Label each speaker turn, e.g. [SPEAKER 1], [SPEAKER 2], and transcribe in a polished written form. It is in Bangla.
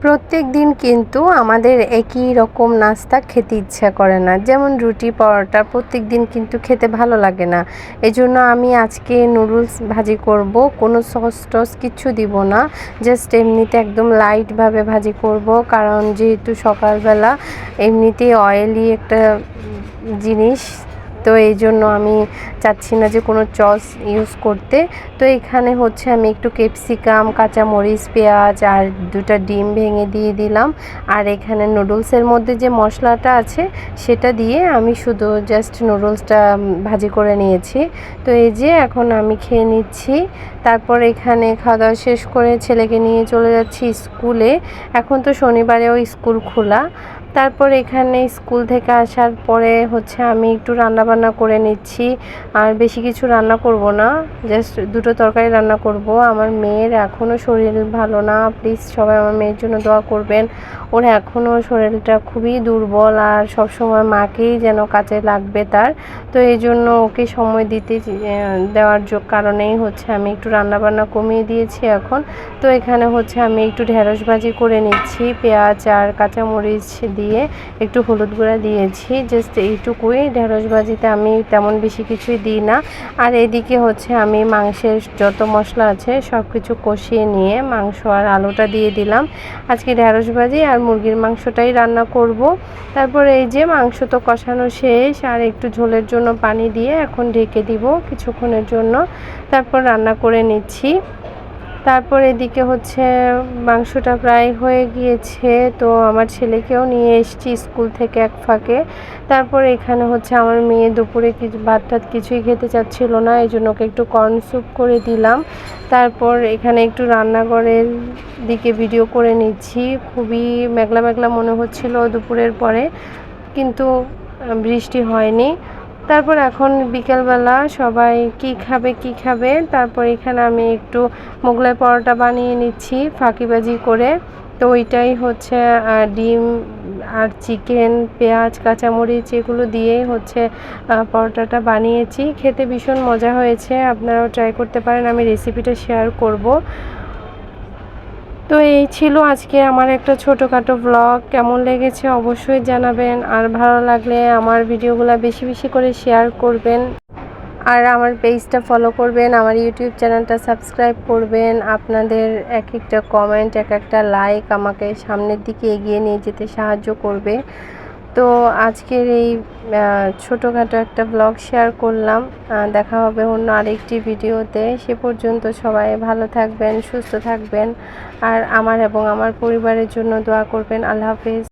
[SPEAKER 1] প্রত্যেক দিন কিন্তু আমাদের একই রকম নাস্তা খেতে ইচ্ছা করে না, যেমন রুটি পরোটা প্রত্যেক দিন কিন্তু খেতে ভালো লাগে না। এজন্য আমি আজকে নুডলস ভাজি করব, কোনো সস টস কিচ্ছু দিব না, জাস্ট এমনিতে একদম লাইটভাবে ভাজি করব। কারণ যেহেতু সকালবেলা এমনিতেই অয়েলি একটা জিনিস, তো এই জন্য আমি চাচ্ছি না যে কোনো সস ইউজ করতে। তো এখানে হচ্ছে আমি একটু ক্যাপসিকাম, কাঁচামরিচ, পেঁয়াজ আর দুটো ডিম ভেঙে দিয়ে দিলাম। আর এখানে নুডলসের মধ্যে যে মশলাটা আছে সেটা দিয়ে আমি শুধু জাস্ট নুডলসটা ভাজি করে নিয়েছি। তো এই যে এখন আমি খেয়ে নিচ্ছি। তারপর এখানে খাওয়া দাওয়া শেষ করে ছেলেকে নিয়ে চলে যাচ্ছি স্কুলে। এখন তো শনিবারেও স্কুল খোলা। তারপর এখানে স্কুল থেকে আসার পরে হচ্ছে আমি একটু রান্নাবান্না করে নিচ্ছি। আর বেশি কিছু রান্না করব না, জাস্ট দুটো তরকারি রান্না করব। আমার মেয়ের এখনও শরীর ভালো না, প্লিজ সবাই আমার মেয়ের জন্য দোয়া করবেন। ওর এখনও শরীরটা খুবই দুর্বল আর সবসময় মাকেই যেন কাজে লাগবে তার। তো এই জন্য ওকে সময় দেওয়ার কারণেই হচ্ছে আমি একটু রান্নাবান্না কমিয়ে দিয়েছি এখন। তো এখানে হচ্ছে আমি একটু ঢেঁড়স ভাজি করে নিচ্ছি, পেঁয়াজ আর কাঁচামরিচ দিয়ে একটু হলুদ গুঁড়া দিয়েছি, জাস্ট এইটুকুই। ঢেঁড়স ভাজিতে আমি তেমন বেশি কিছুই দিই না। আর এদিকে হচ্ছে আমি মাংসের যত মশলা আছে সব কিছু কষিয়ে নিয়ে মাংস আর আলুটা দিয়ে দিলাম। আজকে ঢেঁড়স ভাজি আর মুরগির মাংসটাই রান্না করব। তারপর এই যে মাংস তো কষানো শেষ, আর একটু ঝোলের জন্য পানি দিয়ে এখন ঢেকে দিব কিছুক্ষণের জন্য, তারপর রান্না করে নিচ্ছি। তারপর এদিকে হচ্ছে মাংসটা প্রায় হয়ে গিয়েছে, তো আমার ছেলেকেও নিয়ে এসেছি স্কুল থেকে এক ফাঁকে। তারপর এখানে হচ্ছে আমার মেয়ে দুপুরে কিছু ভাত টাত কিছুই খেতে চাচ্ছিল না, এই জন্য ওকে একটু কর্ন স্যুপ করে দিলাম। তারপর এখানে একটু রান্নাঘরের দিকে ভিডিও করে নিচ্ছি। খুবই মেঘলা মেঘলা মনে হচ্ছিল দুপুরের পরে, কিন্তু বৃষ্টি হয়নি। তারপর এখন বিকেলবেলা সবাই কি খাবে, তারপর এখানে আমি একটু মোগলাই পরোটা বানিয়ে নিচ্ছি ফাঁকিবাজি করে। তো ওইটাই হচ্ছে ডিম আর চিকেন, পেঁয়াজ, কাঁচামরিচ এগুলো দিয়েই হচ্ছে পরোটাটা বানিয়েছি। খেতে ভীষণ মজা হয়েছে, আপনারাও ট্রাই করতে পারেন, আমি রেসিপিটা শেয়ার করব। তো এই ছিল আজকে আমার একটা ছোটোখাটো ব্লগ। কেমন লেগেছে অবশ্যই জানাবেন, আর ভালো লাগলে আমার ভিডিওগুলো বেশি বেশি করে শেয়ার করবেন, আর আমার পেজটা ফলো করবেন, আমার ইউটিউব চ্যানেলটা সাবস্ক্রাইব করবেন। আপনাদের এক একটা কমেন্ট, এক একটা লাইক আমাকে সামনের দিকে এগিয়ে নিয়ে যেতে সাহায্য করবে। তো আজকের এই ছোটোখাটো একটা ব্লগ শেয়ার করলাম। দেখা হবে অন্য আরেকটি ভিডিওতে। সে পর্যন্ত সবাই ভালো থাকবেন, সুস্থ থাকবেন, আর আমার এবং আমার পরিবারের জন্য দোয়া করবেন। আল্লাহ হাফেজ।